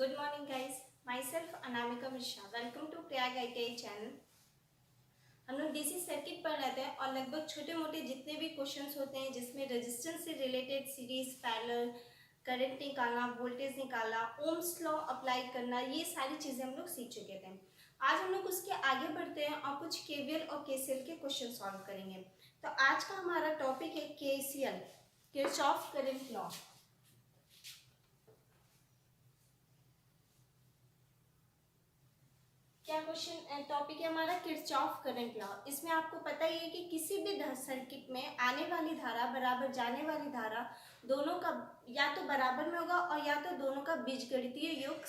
Good morning guys. Myself Anamika Mishra. Welcome to Prayag ITI channel. हम लोग DC circuit पढ़ रहे थे और लगभग छोटे मोटे जितने भी क्वेश्चंस होते हैं जिसमें रेजिस्टेंस से रिलेटेड सीरीज पैरेलल करंट निकालना, वोल्टेज निकालना, ओम्स लॉ अप्लाई करना, ये सारी चीज़ें हम लोग सीख चुके थे। आज हम लोग उसके आगे बढ़ते हैं और कुछ केवीएल और केसीएल के क्वेश्चन सॉल्व करेंगे। तो आज का हमारा टॉपिक है केसीएल, किरचॉफ करंट लॉ। क्या क्वेश्चन टॉपिक है हमारा? Kirchhoff current law. इसमें आपको पता ही है कि किसी भी सर्किट में आने वाली धारा बराबर जाने वाली धारा दोनों का या तो बराबर में होगा और या तो दोनों का बीजगणितीय योग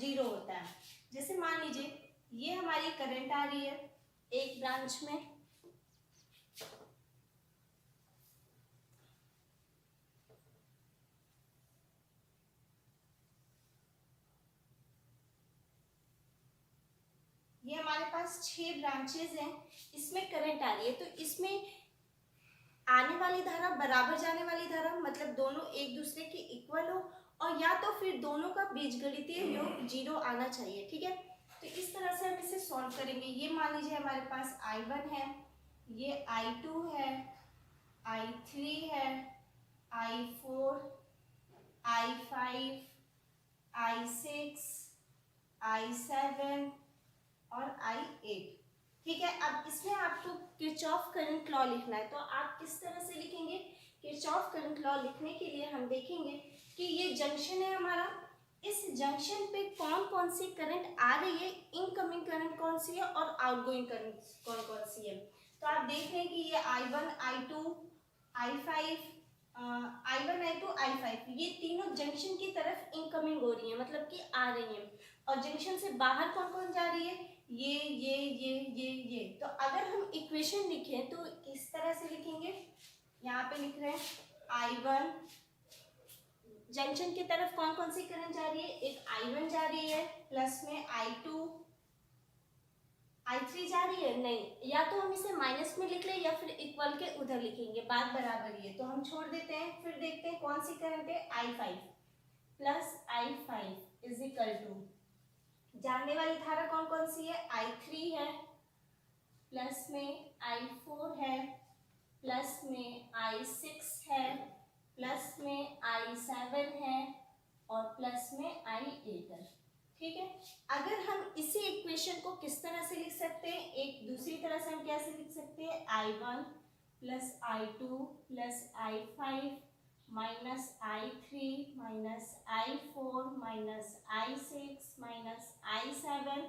0 होता है। जैसे मान लीजिए ये हमारी करंट आ रही है एक ब्रांच में, ये हमारे पास 6 ब्रांचेस हैं, इसमें करंट आ रही है। तो इसमें आने वाली धारा बराबर जाने वाली धारा मतलब दोनों एक दूसरे के इक्वल हो और या तो फिर दोनों का बीजगणितीय योग 0 आना चाहिए। ठीक है, तो इस तरह से हम इसे सॉल्व करेंगे। ये मान लीजिए हमारे पास I1 है, ये I2 है, I3 है, I4, I5, I6, I7 और I8। ठीक है, अब इसमें आपको किरचॉफ करंट लॉ लिखना है। तो आप किस तरह से लिखेंगे? किरचॉफ करंट लॉ लिखने के लिए हम देखेंगे कि ये जंक्शन है हमारा, इस जंक्शन पे कौन कौन सी करंट आ रही है, इनकमिंग करंट कौन सी है और आउटगोइंग करंट कौन कौन सी है। तो आप देख रहे हैं कि ये I1, I2, I5, I1, I2, I5 ये तीनों जंक्शन की तरफ इनकमिंग हो रही है, मतलब कि आ रही हैं। और जंक्शन से बाहर कौन कौन जा रही है? ये। तो अगर हम इक्वेशन लिखें तो किस तरह से लिखेंगे? यहाँ पे लिख रहे हैं I1, जंक्शन की तरफ कौन कौन सी करंट जा रही है? एक I1 जा रही है, प्लस में I2, I3 जा रही है। नहीं, या तो हम इसे माइनस में लिख लें या फिर इक्वल के उधर लिखेंगे, बात बराबर ही है, तो हम छोड़ देते हैं। फिर देखते हैं कौन सी करंट है। I5 plus I5 is equal to जानने वाली धारा कौन कौन सी है? I3 है, प्लस में I4 है, प्लस में I6 है, प्लस में I7 है और प्लस में I8 है। ठीक है, अगर हम इसी इक्वेशन को किस तरह से लिख सकते हैं? एक दूसरी तरह से हम कैसे लिख सकते हैं? I1 plus I2 plus I5 minus I3 minus I4 minus I6 minus I7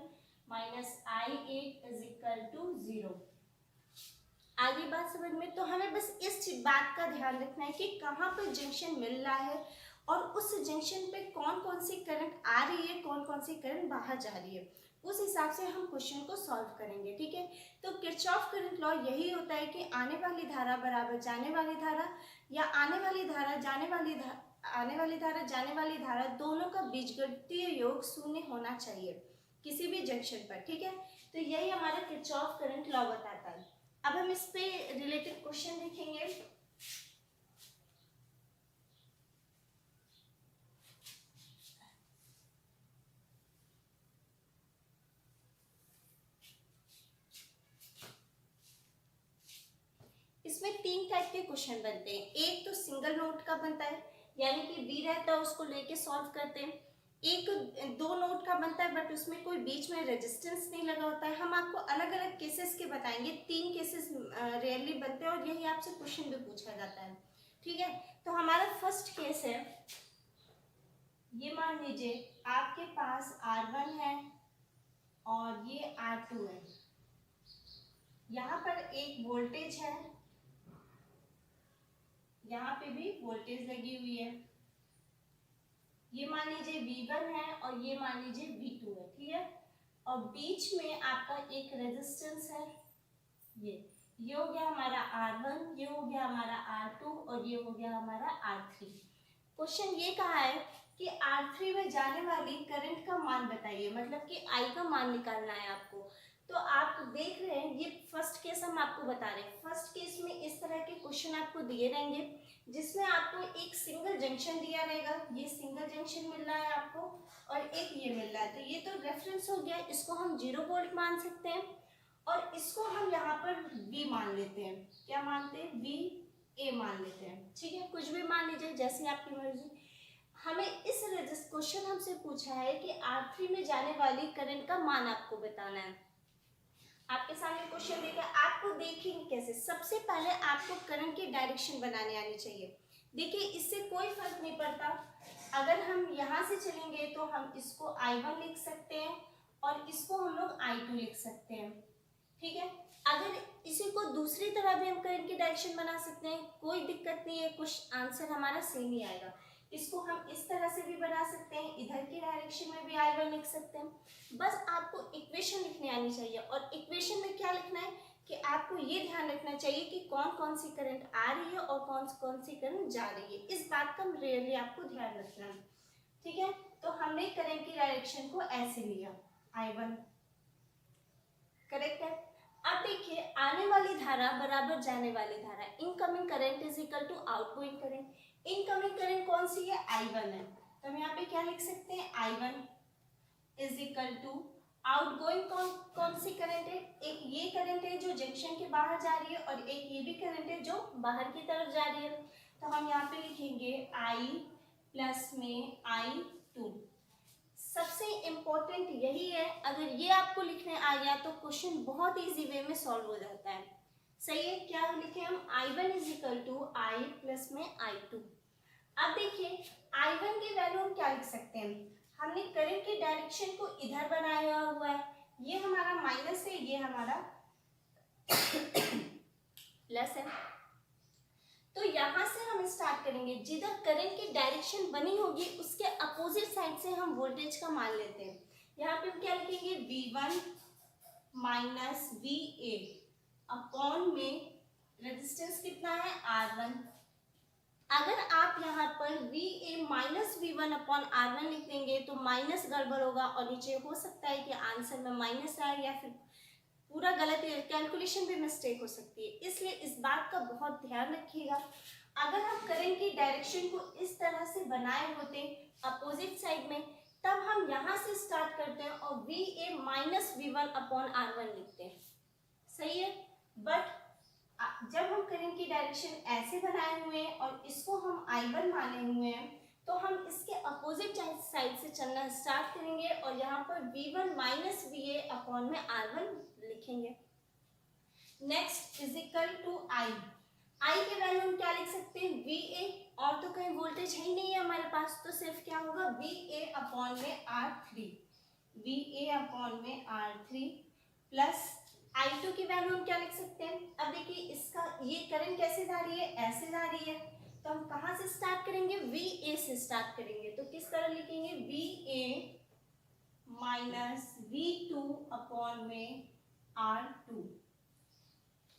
minus I8 is equal to 0। आगे बात समझ में? तो हमें बस इस बात का ध्यान रखना है कि कहाँ पर जंक्शन मिल रहा है और उस जंक्शन पे कौन कौन सी करंट आ रही है, कौन कौन सी करंट बाहर जा रही है, उस हिसाब से हम क्वेश्चन को सॉल्व करेंगे। ठीक है, तो किरचॉफ करंट लॉ यही होता है कि आने वाली धारा बराबर जाने वाली धारा या आने वाली धारा जाने वाली धारा दोनों का बीजगणितीय योग 0 होना चाहिए किसी भी जंक्शन पर। ठीक है, तो यही हमारा किरचॉफ करंट लॉ बताता है। अब हम इस पे रिलेटेड क्वेश्चन देखेंगे। इसमें 3 टाइप के क्वेश्चन बनते हैं। एक तो सिंगल नोट का बनता है, यानी कि बी रहता है उसको लेके सॉल्व करते हैं। एक 2 नोट का बनता है बट उसमें कोई बीच में रेजिस्टेंस नहीं लगा होता है। हम आपको अलग अलग केसेस के बताएंगे। 3 केसेस रेयरली बनते हैं और यही आपसे क्वेश्चन भी पूछा जाता है। ठीक है, तो हमारा फर्स्ट केस है, ये मान लीजिए आपके पास R1 है और ये R2 है, यहाँ पर एक वोल्टेज है, यहाँ पे भी वोल्टेज लगी हुई है। ये मान लीजिए V1 है और ये मान लीजिए V2 है। ठीक है, और बीच में आपका एक रेजिस्टेंस है, ये हो गया हमारा R1, ये हो गया हमारा R2 और ये हो गया हमारा R3। क्वेश्चन ये कहा है कि R3 में जाने वाली करंट का मान बताइए, मतलब कि I का मान निकालना है आपको। तो आप देख रहे हैं ये फर्स्ट केस हम आपको बता रहे हैं। फर्स्ट केस में इस तरह के क्वेश्चन आपको दिए रहेंगे जिसमें आपको एक सिंगल जंक्शन दिया रहेगा, ये सिंगल जंक्शन मिल रहा है आपको और एक ये मिल रहा है, तो ये तो रेफरेंस हो गया, इसको हम 0 वोल्ट मान सकते हैं और इसको हम यहाँ पर V मान लेते हैं। क्या मानते हैं? VA मान लेते हैं, ठीक है, कुछ भी मान लीजिए जैसे आपकी मर्जी। हमें इस क्वेश्चन हमसे पूछा है कि R3 में जाने वाली करंट का मान आपको बताना है। आपके सामने क्वेश्चन देखा, आपको देखेंगे कैसे। सबसे पहले आपको करंट की डायरेक्शन बनाने आनी चाहिए। देखिए इससे कोई फर्क नहीं पड़ता, अगर हम यहाँ से चलेंगे तो हम इसको I1 लिख सकते हैं और इसको हम लोग I2 लिख सकते हैं, ठीक है। अगर इसी को दूसरी तरह भी हम करंट की डायरेक्शन बना सकते हैं, कोई दिक्कत नहीं है, कुछ आंसर हमारा सेम ही आएगा। इसको हम इस तरह से भी बना सकते हैं, इधर की डायरेक्शन में भी I1 लिख सकते हैं। बस आपको इक्वेशन लिखने आनी चाहिए और इक्वेशन में क्या लिखना है कि आपको ये ध्यान रखना चाहिए कि कौन कौन सी करंट आ रही है और कौन कौन सी करंट जा रही है। इस बात का रियली आपको ध्यान रखना है, ठीक है। तो हमने करंट की डायरेक्शन को ऐसे लिया, I1 करेक्ट है। अब देखिए आने वाली धारा बराबर जाने वाली धारा, incoming current is equal to outgoing current. Incoming current कौन सी है? I1 है, तो हम यहाँ पे क्या लिख सकते हैं? I1 is equal to outgoing कौन सी करंट है? एक ये करंट है जो जंक्शन के बाहर जा रही है और एक ये भी करंट है जो बाहर की तरफ जा रही है, तो हम यहाँ पे लिखेंगे I प्लस में I2। सबसे इम्पोर्टेंट यही है, अगर ये आपको लिखने आ गया तो क्वेश्चन बहुत इजी वे में सॉल्व हो जाता है, सही है। क्या लिखे हम? I1 is equal to I plus में I2। अब देखिए I1 की वैल्यू हम क्या लिख सकते हैं? हमने करंट की डायरेक्शन को इधर बनाया हुआ है, ये हमारा माइनस है, ये हमारा प्लस है, तो यहाँ से हम स्टार्ट करेंगे। जिधर करंट की डायरेक्शन बनी होगी उसके अपोजिट साइड से हम वोल्टेज का मान लेते हैं। यहाँ पे हम क्या लिखेंगे? V1 माइनस VA अपॉन में रेजिस्टेंस कितना है? R1। अगर आप यहाँ पर VA minus V1 upon R1 लिख देंगे तो माइनस गड़बड़ होगा और नीचे हो सकता है कि आंसर में माइनस आए या फिर पूरा गलत, कैलकुलेशन भी मिस्टेक हो सकती है, इसलिए इस बात का बहुत ध्यान रखिएगा। अगर हम करंट की डायरेक्शन को इस तरह से बनाए होते अपोजिट साइड में, तब हम यहाँ से स्टार्ट करते हैं और VA minus V1 upon R1 लिखते हैं, सही है। बट जब हम करंट की डायरेक्शन ऐसे बनाए हुए हैं और इसको हम I1 माने हुए हैं, तो हम इसके अपोजिट साइड से चलना स्टार्ट करेंगे और यहाँ पर V1 माइनस VA अपॉन में R1 लिखेंगे। Next is equal to I के वैल्यू हम क्या लिख सकते हैं? VA, और तो कहीं वोल्टेज है ही नहीं है हमारे पास, तो सिर्फ क्या होगा? VA अपॉन में R3, VA अपॉन में R3 प्लस I2 की वैल्यू हम क्या लिख सकते हैं? अब देखिए इसका ये करंट कैसे जा रही है? ऐसे जा रही है, तो हम कहाँ से स्टार्ट करेंगे? VA से स्टार्ट करेंगे, तो किस तरह लिखेंगे? VA माइनस V2 अपॉन में R2।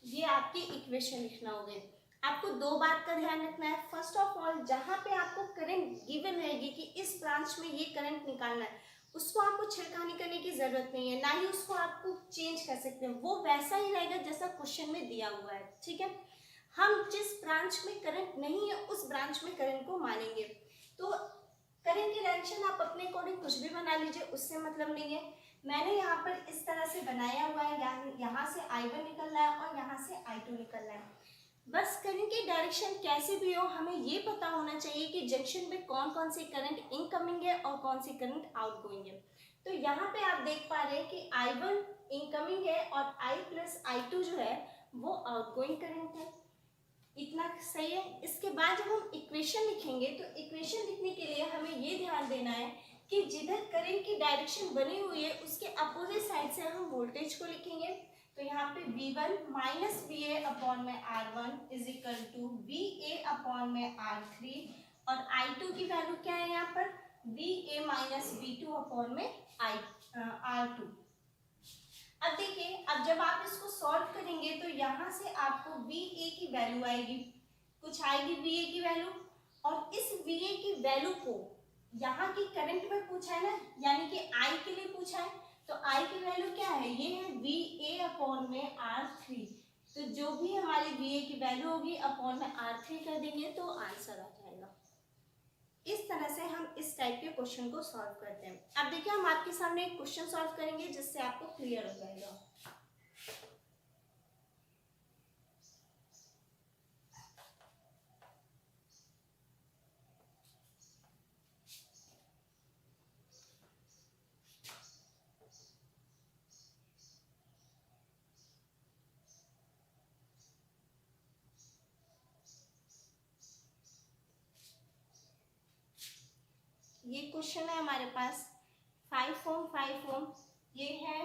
ये आपकी इक्वेशन लिखना होगा। आपको दो बात का ध्यान रखना है। फर्स्ट ऑफ ऑल, जहाँ पे आपको करंट गिवन रहेगी कि इस ब्रांच में ये करंट निकालना है, उसको आपको छिड़कानी करने की जरूरत नहीं है, ना ही उसको आपको चेंज कर सकते हैं, वो वैसा ही रहेगा जैसा क्वेश्चन में दिया हुआ है, ठीक है। हम जिस ब्रांच में करंट नहीं है उस ब्रांच में करंट को मानेंगे। तो करंट की डायरेक्शन आप अपने अकॉर्डिंग कुछ भी बना लीजिए, उससे मतलब नहीं है। मैंने यहाँ पर इस तरह से बनाया हुआ है, यहाँ से I1 निकल रहा है और यहाँ से I2 निकल रहा है। बस करंट की डायरेक्शन कैसे भी हो, हमें ये पता होना चाहिए कि जंक्शन में कौन कौन सी करंट इनकमिंग है और कौन सी करंट आउटगोइंग है। तो यहाँ पे आप देख पा रहे हैं कि I1 इनकमिंग है और I प्लस I2 जो है वो आउटगोइंग करंट है। इतना सही है। इसके बाद जब हम इक्वेशन लिखेंगे तो इक्वेशन लिखने के लिए हमें ये ध्यान देना है कि जिधर करंट की डायरेक्शन बनी हुई है उसके अपोजिट साइड से हम वोल्टेज को लिखेंगे। तो यहाँ पे V1 माइनस VA अपॉन में R1 is equal to VA upon में R3 और I2 की वैल्यू क्या है यहाँ पर? VA माइनस V2 अपॉन में R2। अब देखिए, अब जब आप इसको सॉल्व करेंगे तो यहाँ से आपको VA की वैल्यू आएगी, कुछ आएगी VA की वैल्यू, और इस VA की वैल्यू को यहाँ की करंट में पूछा है ना, यानी कि I के लिए पूछा है, तो I की वैल्यू क्या है? ये है VA अपॉन में R3। तो जो भी हमारी वी ए की वैल्यू होगी अपॉन में R3 कर देंगे तो आंसर आ जाएगा। इस तरह से हम इस टाइप के क्वेश्चन को सॉल्व करते हैं। अब देखिए हम आपके सामने एक क्वेश्चन सॉल्व करेंगे जिससे आपको क्लियर हो जाएगा। ये क्वेश्चन है हमारे पास 5 ओम 5 ओम, ये है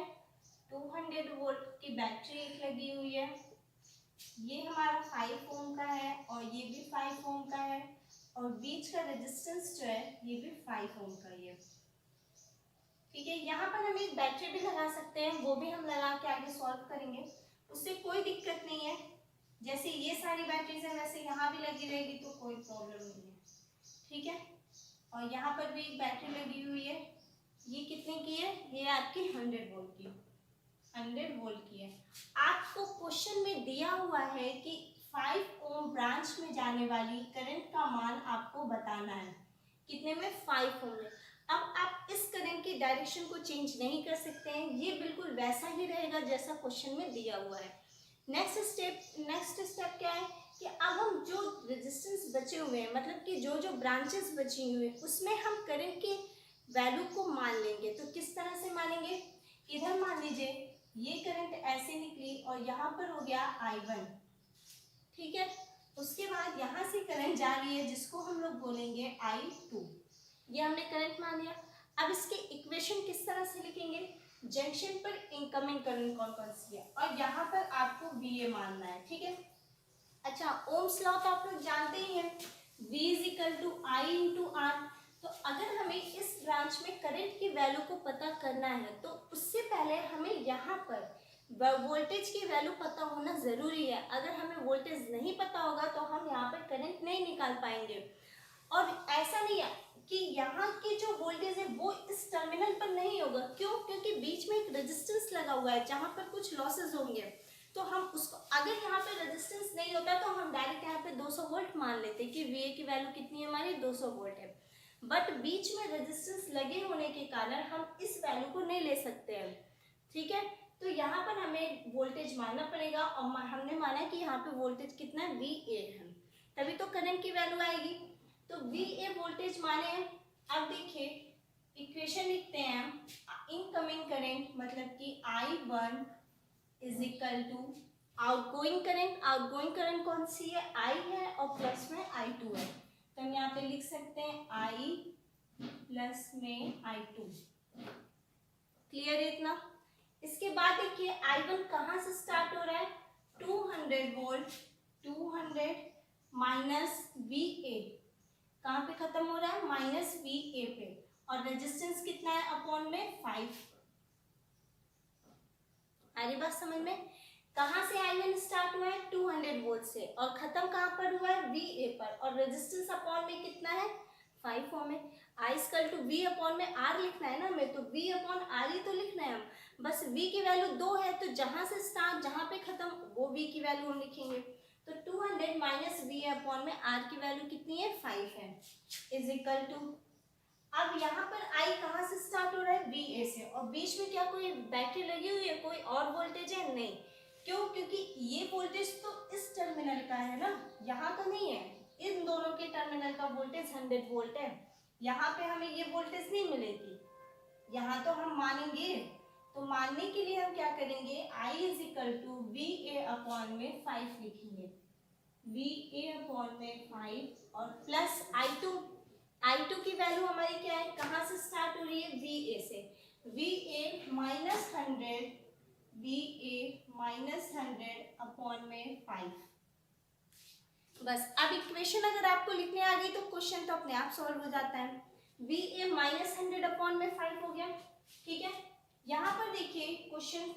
200 वोल्ट की बैटरी एक लगी हुई है, ये हमारा 5 ओम का है और ये भी 5 ओम का है और बीच का रेजिस्टेंस जो है ये भी 5 ओम का ही है। ठीक है, यहाँ पर हम एक बैटरी भी लगा सकते हैं, वो भी हम लगा के आगे सॉल्व करेंगे, उससे कोई दिक्कत नहीं है। जैसे ये सारी बैटरीज है वैसे यहाँ भी लगी रहेगी तो कोई प्रॉब्लम नहीं है। ठीक है, और यहाँ पर भी एक बैटरी लगी हुई है, ये कितने की है, ये आपकी 100 वोल्ट की, 100 वोल्ट की है। आपको क्वेश्चन में दिया हुआ है कि 5 ओम ब्रांच में जाने वाली करंट का मान आपको बताना है, कितने में, 5 ओम में। अब आप इस करंट की डायरेक्शन को चेंज नहीं कर सकते हैं, ये बिल्कुल वैसा ही रहेगा जैसा क्वेश्चन में दिया हुआ है। नेक्स्ट स्टेप क्या है कि अब हम जो रेजिस्टेंस बचे हुए हैं, मतलब कि जो जो ब्रांचेस बची हुई हैं उसमें हम करंट के वैल्यू को मान लेंगे। तो किस तरह से मानेंगे, इधर मान लीजिए ये करंट ऐसे निकली और यहाँ पर हो गया I1। ठीक है, उसके बाद यहाँ से करंट जा रही है जिसको हम लोग बोलेंगे I2, ये हमने करंट मान लिया। अब इसके इक्वेशन किस तरह से लिखेंगे, जंक्शन पर इनकमिंग करंट कौन कौन सी है और यहाँ पर आपको VA मानना है। ठीक है, अच्छा ओम्स लॉ तो आप लोग जानते ही हैं, V = I × R। तो अगर हमें इस ब्रांच में करंट की वैल्यू को पता करना है तो उससे पहले हमें यहाँ पर वोल्टेज की वैल्यू पता होना ज़रूरी है। अगर हमें वोल्टेज नहीं पता होगा तो हम यहाँ पर करंट नहीं निकाल पाएंगे। और ऐसा नहीं है कि यहाँ की जो वोल्टेज है वो इस टर्मिनल पर नहीं होगा, क्यों, क्योंकि बीच में एक रेजिस्टेंस लगा हुआ है जहाँ पर कुछ लॉसेस होंगे। तो हम उसको, अगर यहाँ पे रेजिस्टेंस नहीं होता तो हम डायरेक्ट यहाँ पे 200 वोल्ट मान लेते कि VA की वैल्यू कितनी है हमारी, 200 वोल्ट है। बट बीच में रेजिस्टेंस लगे होने के कारण हम इस वैल्यू को नहीं ले सकते हैं। ठीक है, तो यहाँ पर हमें वोल्टेज मानना पड़ेगा और हमने माना कि यहाँ पे वोल्टेज कितना है, VA है, तभी तो करंट की वैल्यू आएगी। तो VA वोल्टेज माने हैं। अब देखिए इक्वेशन लिखते हैं, इनकमिंग करंट मतलब कि I1 = outgoing current. Outgoing current कौन सी है, I है और प्लस में I2 है, तो हम यहाँ पे लिख सकते हैं I प्लस में I2। क्लियर है इतना। इसके बाद देखिए I1 कहाँ से स्टार्ट हो रहा है, 200 वोल्ट, 200 माइनस VA, कहाँ पे खत्म हो रहा है, -VA पे, और रेजिस्टेंस कितना है अपॉन में 5। आ रही बात समझ में, कहाँ से I1 स्टार्ट हुआ है, 200 वोल्ट से, और खत्म कहाँ पर हुआ है, VA पर, और रेजिस्टेंस अपॉन में कितना है, 5 ओम है। I = V अपॉन में R लिखना है ना हमें, तो V अपॉन R ही तो लिखना है हम, बस V की वैल्यू 2 है तो जहाँ से स्टार्ट जहाँ पे खत्म वो V की वैल्यू हम लिखेंगे। तो 200 माइनस VA अपॉन में R की वैल्यू कितनी है, 5 है, = अब यहाँ पर I कहाँ से स्टार्ट हो रहा है, VA से, और बीच में क्या कोई बैटरी लगी हुई है, कोई और वोल्टेज है, नहीं, क्यों, क्योंकि ये वोल्टेज तो इस टर्मिनल का है ना, यहाँ का नहीं है। इन दोनों के टर्मिनल का वोल्टेज 100 वोल्ट है, यहाँ पे हमें ये वोल्टेज नहीं मिलेगी, यहाँ तो हम मानेंगे। तो मानने के लिए हम क्या करेंगे, I = VA अपॉन में 5 लिखेंगे, VA अपॉन में 5 और प्लस I2 की वैल्यू हमारी क्या है, कहाँ से स्टार्ट हो रही है, VA से, VA -100 अपॉन में 5। बस अब इक्वेशन अगर आपको लिखने आ गई तो क्वेश्चन तो अपने आप सॉल्व हो जाता है। VA -100 अपॉन में 5 हो गया। ठीक है, यहाँ पर देखिए क्वेश्चन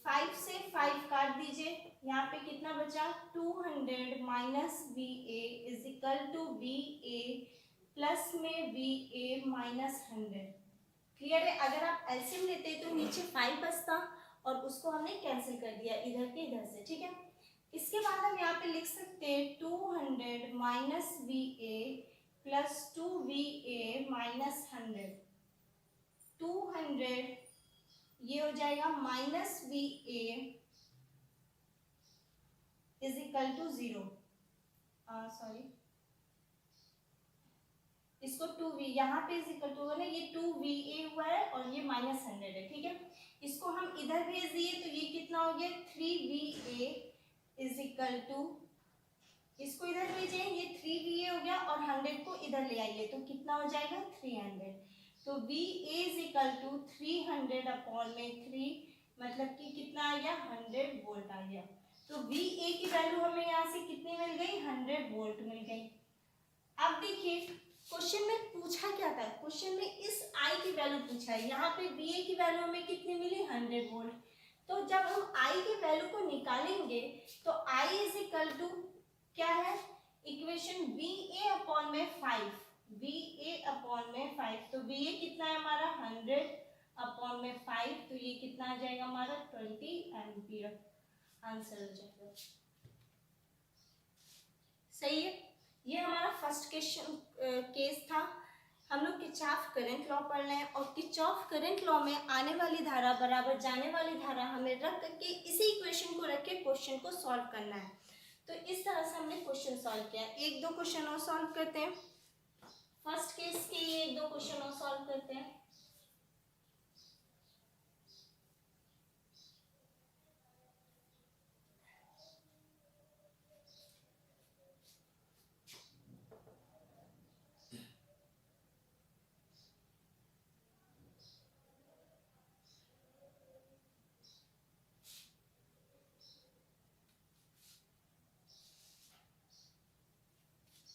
5 से 5 काट दीजिए, यहाँ पे कितना बचा, 200 माइनस VA = VA प्लस में VA -100। क्लियर है, अगर आप एलसीएम लेते तो नीचे 5 बचता और उसको हमने कैंसिल कर दिया इधर के इधर से, ठीक है। इसके बाद हम यहाँ पे लिख सकते हैं 200 minus V A plus 2VA minus 100। 200 ये हो जाएगा minus VA is equal to 0, sorry इसको 2V यहाँ पे इज इक्वल टू ना, ये 2VA हुआ है और ये माइनस 100 है, ठीक है। इसको हम इधर भेज दिए तो ये कितना हो गया 3VA इज इक्वल टू, इसको इधर भेजें ये 3VA हो गया और 100 को इधर ले आइए तो कितना हो जाएगा 300। तो VA is equal to 300 upon में 3, मतलब कि कितना आ गया 100 वोल्ट आ गया। तो VA की वैल्यू हमें यहाँ से कितनी मिल गई 100 वोल्ट मिल गई। अब देखिए क्वेश्चन में पूछा क्या था, क्वेश्चन में इस I की वैल्यू पूछा है, यहाँ पे VA की वैल्यू हमें कितनी मिली 100 वोल्ट। तो जब हम I की वैल्यू को निकालेंगे तो I इज इक्वल टू क्या है इक्वेशन VA अपॉन में 5, VA अपॉन में 5, तो VA कितना है हमारा 100 अपॉन में 5, तो ये कितना आ जाएगा हमारा 20 एम्पियर, आंसर हो जाएगा। सही है, ये हमारा फर्स्ट क्वेश्चन केस था। हम लोग किरचॉफ करंट लॉ पढ़ रहे हैं और किरचॉफ करंट लॉ में आने वाली धारा बराबर जाने वाली धारा हमें रख करके इसी इक्वेशन को रख के क्वेश्चन को सॉल्व करना है। तो इस तरह से हमने क्वेश्चन सॉल्व किया। एक दो क्वेश्चन और सॉल्व करते हैं, फर्स्ट केस के लिए एक दो क्वेश्चन और सॉल्व करते हैं।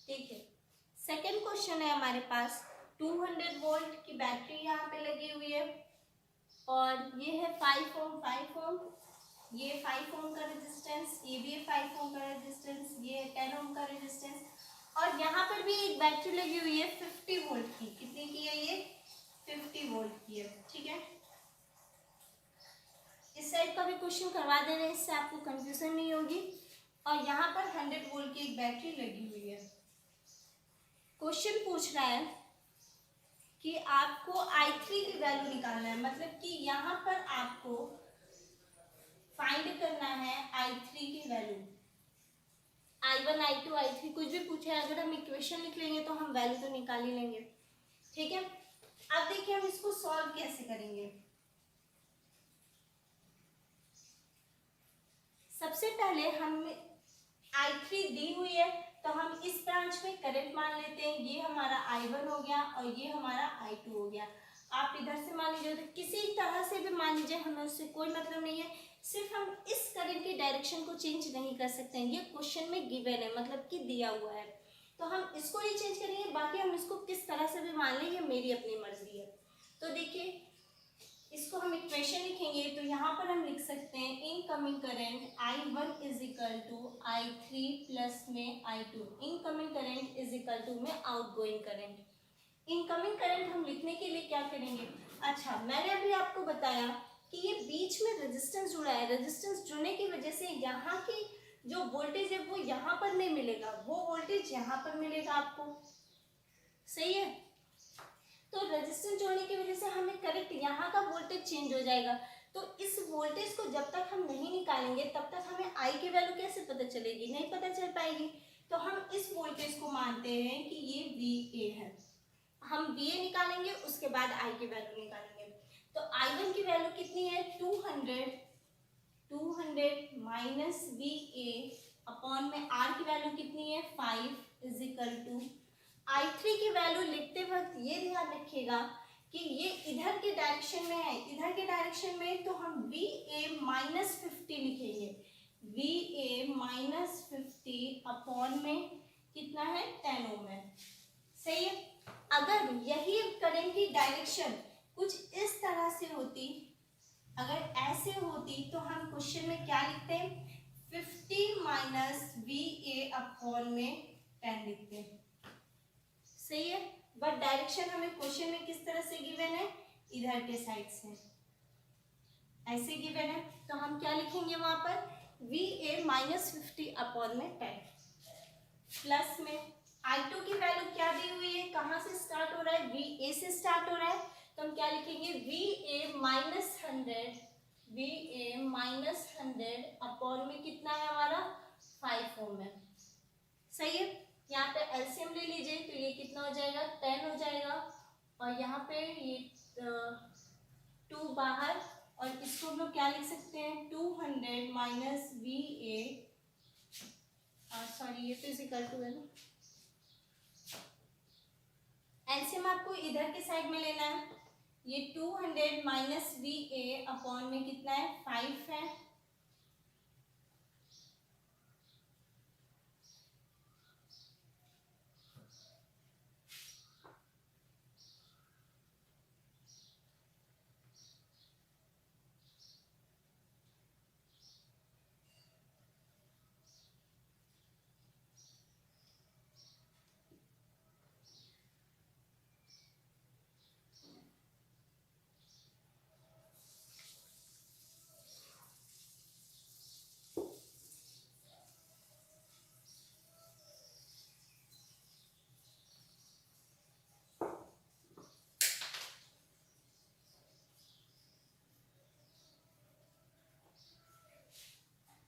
ठीक है, सेकेंड क्वेश्चन है हमारे पास 200 वोल्ट की बैटरी यहाँ पे लगी हुई है और ये है 5 ओम, ये 5 ओम का रेजिस्टेंस, ये भी है 5 ओम का रेजिस्टेंस, ये है 10 ओम का रेजिस्टेंस और यहाँ पर भी एक बैटरी लगी हुई है 50 वोल्ट की। कितनी की है ये 50 वोल्ट की है, ठीक है। इस साइड का भी क्वेश्चन करवा दे रहे हैं, इससे आपको कंफ्यूजन नहीं होगी। और यहाँ पर 100 वोल्ट की एक बैटरी लगी हुई है। क्वेश्चन पूछ रहा है कि आपको I3 की वैल्यू निकालना है, मतलब कि यहाँ पर आपको फाइंड करना है I3 की वैल्यू। I1 I2 I3 कुछ भी पूछे, अगर हम इक्वेशन लिख लेंगे तो हम वैल्यू तो निकाल ही लेंगे, ठीक है। अब देखिए हम इसको सॉल्व कैसे करेंगे। सबसे पहले हम I3 दी हुई है तो हम इस ब्रांच में करंट मान लेते हैं, ये हमारा I1 हो गया और ये हमारा I2 हो गया। आप इधर से मान लीजिए, तो किसी तरह से भी मान लीजिए, हमें उससे कोई मतलब नहीं है, सिर्फ हम इस करंट की डायरेक्शन को चेंज नहीं कर सकते हैं। ये क्वेश्चन में गिवन है, मतलब कि दिया हुआ है, तो हम इसको ही चेंज करेंगे, बाकी हम इसको किस तरह से भी मान लें, ये मेरी अपनी मर्जी है। तो देखिए इसको हम इक्वेशन लिखेंगे तो यहाँ पर हम लिख सकते हैं incoming current I1 is equal to I3 plus में I2, incoming current is equal to में आउटगोइंग करंट। इनकमिंग करंट हम लिखने के लिए क्या करेंगे, अच्छा मैंने अभी आपको बताया कि ये बीच में रेजिस्टेंस जुड़ा है, रेजिस्टेंस जुड़ने की वजह से यहाँ की जो वोल्टेज है वो यहाँ पर नहीं मिलेगा, वो वोल्टेज यहाँ पर मिलेगा आपको, सही है। तो रेजिस्टेंस जोड़ने की वजह से हमें करेक्ट यहाँ का वोल्टेज चेंज हो जाएगा। तो इस वोल्टेज को जब तक हम नहीं निकालेंगे तब तक हमें I की वैल्यू कैसे पता चलेगी, नहीं पता चल पाएगी। तो हम इस वोल्टेज को मानते हैं कि ये VA है, हम VA निकालेंगे उसके बाद I की वैल्यू निकालेंगे। तो I1 की वैल्यू कितनी है 200 माइनस VA अपॉन में R की वैल्यू कितनी है 5 इज इक्वल टू I3 की वैल्यू लिखते वक्त ये ध्यान रखिएगा कि ये इधर के डायरेक्शन में है, इधर के डायरेक्शन में, तो हम VA माइनस 50 लिखेंगे, VA माइनस 50 अपॉन में कितना है 10 ओम है, सही है। अगर यही करंट की डायरेक्शन कुछ इस तरह से होती, अगर ऐसे होती तो हम क्वेश्चन में क्या लिखते हैं 50 माइनस VA अपॉन में 10 लिखते हैं, सही है। बट डायरेक्शन हमें क्वेश्चन में किस तरह से गिवन है, इधर के साइड से, ऐसे गिवन है, तो हम क्या लिखेंगे वहां पर, वी ए माइनस 50 अपॉन में 10 प्लस में I2 की वैल्यू क्या दी हुई है, कहाँ से स्टार्ट हो रहा है, वी ए से स्टार्ट हो रहा है, तो हम क्या लिखेंगे, we A minus 100, we A minus 100 upon में कितना है हमारा 5 ओम है। सही है, यहाँ पे एलसीएम ले लीजिए तो ये कितना हो जाएगा 10 हो जाएगा, और यहाँ पे ये 2 बाहर, और इसको हम लोग क्या लिख सकते हैं 200 माइनस वी ए, सॉरी ये तो इक्वल टू है ना, एलसीएम आपको इधर के साइड में लेना है, ये 200 माइनस वी ए अपॉन में कितना है 5 है,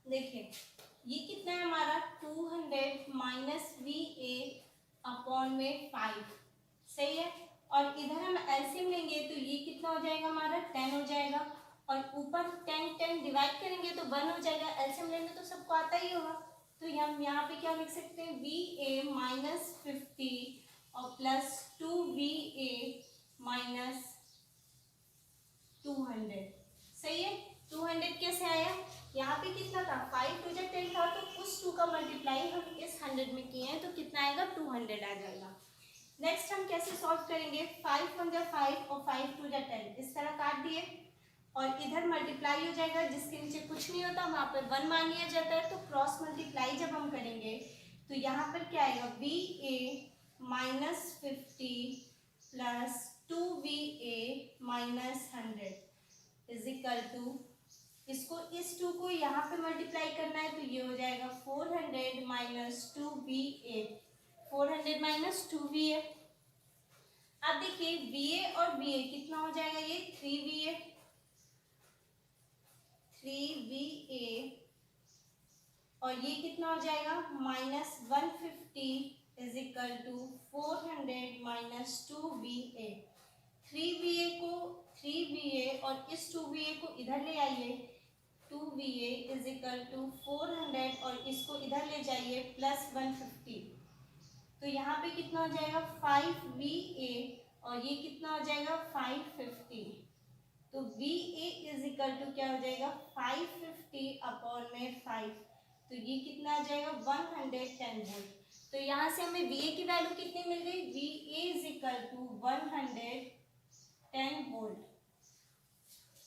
देखिए ये कितना है हमारा 200 माइनस वी ए अपॉन में 5, सही है, और इधर हम एलसीएम लेंगे तो ये कितना हो जाएगा हमारा 10 हो जाएगा, और ऊपर 10 डिवाइड करेंगे तो 1 हो जाएगा, एलसीएम लेंगे तो सबको आता ही होगा, तो हम यहाँ पे क्या लिख सकते हैं वी ए माइनस 50 और प्लस 2 वी ए माइनस 200, सही है। 200 कैसे आया, यहाँ पे कितना था 5 टू 10 था, तो उस 2 का मल्टीप्लाई हम इस 100 में किए हैं, तो कितना आएगा 200 आ जाएगा। नेक्स्ट हम कैसे सॉल्व करेंगे, 5 1 जा 5 और 5 2 जा 10, इस तरह काट दिए, और इधर मल्टीप्लाई हो जाएगा, जिसके नीचे कुछ नहीं होता वहां पर 1 मान लिया जाता है, तो क्रॉस मल्टीप्लाई जब हम करेंगे तो यहाँ पर क्या आएगा V A minus 50 plus 2 V A minus 100 is equal to, इसको इस 2 को यहाँ पे मल्टीप्लाई करना है, तो ये हो जाएगा 400 माइनस 2 वी ए, 400 माइनस 2 वी ए। अब देखिए वी ए और वी ए कितना हो जाएगा, ये 3 वी ए, 3 वी ए, और ये कितना हो जाएगा minus 150 is equal to 400 minus 2 V A. 3 V A को 3 वी ए और इस 2 वी ए को इधर ले आइए, 2 V A is equal to 400 और इसको इधर ले जाइए प्लस 150, तो यहाँ पे कितना हो जाएगा 5 वी ए और ये कितना हो जाएगा 550, तो V A is equal to क्या हो जाएगा 550 अपॉन में 5, तो ये कितना आ जाएगा 110 वोल्ट। तो यहाँ से हमें वी ए की वैल्यू कितनी मिल गई, V A is equal to 110 volt,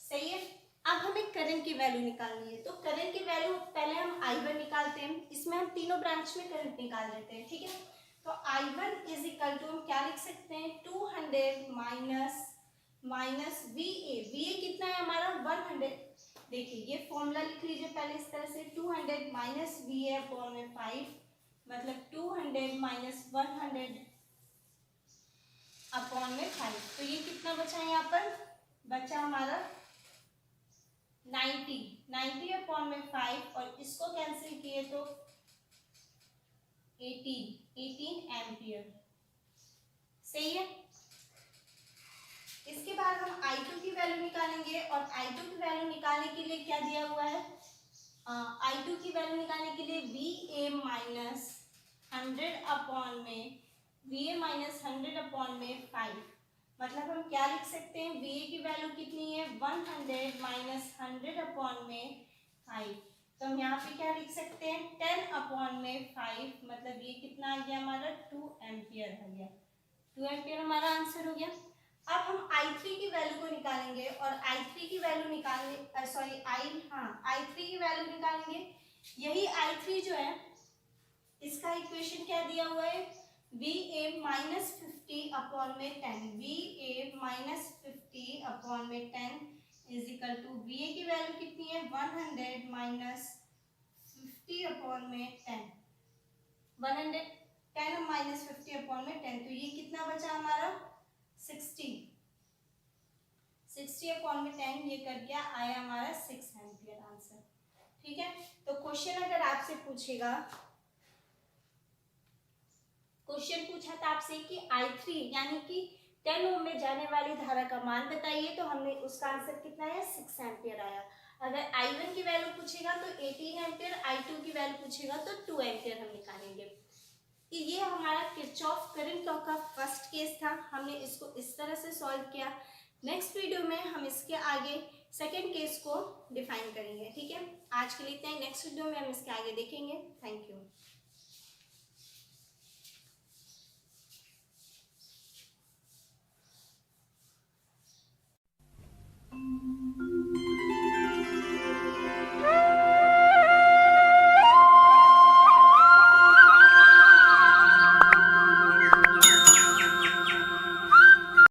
सही है। अब हमें करंट की वैल्यू निकालनी है, तो करंट की वैल्यू पहले हम I1 निकालते हैं, इसमें हम तीनों ब्रांच में करंट निकाल देते हैं, ठीक है। तो I1 इज इक्वल टू हम क्या लिख सकते हैं 200 माइनस वी ए कितना है हमारा 100, देखिए ये फॉर्मूला लिख लीजिए पहले इस तरह से 200 माइनस वी ए अपॉन में 5, मतलब 200 माइनस 100 अपॉन में 5, तो ये कितना बचा है यहाँ पर, बचा हमारा 90 अपॉन में 5, और इसको कैंसिल किए तो 18 एम्पियर, सही है। इसके बाद हम I2 की वैल्यू निकालेंगे, और I2 की वैल्यू निकालने के लिए क्या दिया हुआ है, I2 की वैल्यू निकालने के लिए वी ए माइनस 100 अपॉन में 5, मतलब हम क्या लिख सकते हैं वी ए की वैल्यू कितनी है 100 माइनस 100 अपॉन में 5, तो हम यहाँ पे क्या लिख सकते हैं 10 अपॉन में 5, मतलब ये कितना आ गया हमारा 2 एम्पियर आ गया, 2 एम्पियर हमारा आंसर हो गया। अब हम I3 की वैल्यू को निकालेंगे, और I3 की वैल्यू निकालने I3 की वैल्यू निकालेंगे, यही I3 जो है इसका इक्वेशन क्या दिया हुआ है वी ए माइनस 50 अपॉन में 10, वी ए माइनस 50 अपॉन में 10 is equal to V A की वैल्यू कितनी है 100 माइनस 50 अपॉन में 10, 110 और माइनस 50 अपॉन में 10, तो ये कितना बचा हमारा 60 अपॉन में 10, ये कर गया आया हमारा 6 एम्पियर आंसर। ठीक है, तो क्वेश्चन अगर आपसे पूछेगा, क्वेश्चन पूछा था आपसे कि I3 यानी कि 10 ओम में जाने वाली धारा का मान बताइए, तो हमने उसका आंसर कितना है 6 एम्पियर आया। अगर I1 की वैल्यू पूछेगा तो 18 एम्पियर, I2 की वैल्यू पूछेगा तो 2 एम्पियर हम निकालेंगे। ये हमारा किरचॉफ करंट लॉ का फर्स्ट केस था, हमने इसको इस तरह से सॉल्व किया। नेक्स्ट वीडियो में हम इसके आगे सेकेंड केस को डिफाइन करेंगे। ठीक है, आज के लिए इतना ही, नेक्स्ट वीडियो में हम इसके आगे देखेंगे। Thank you.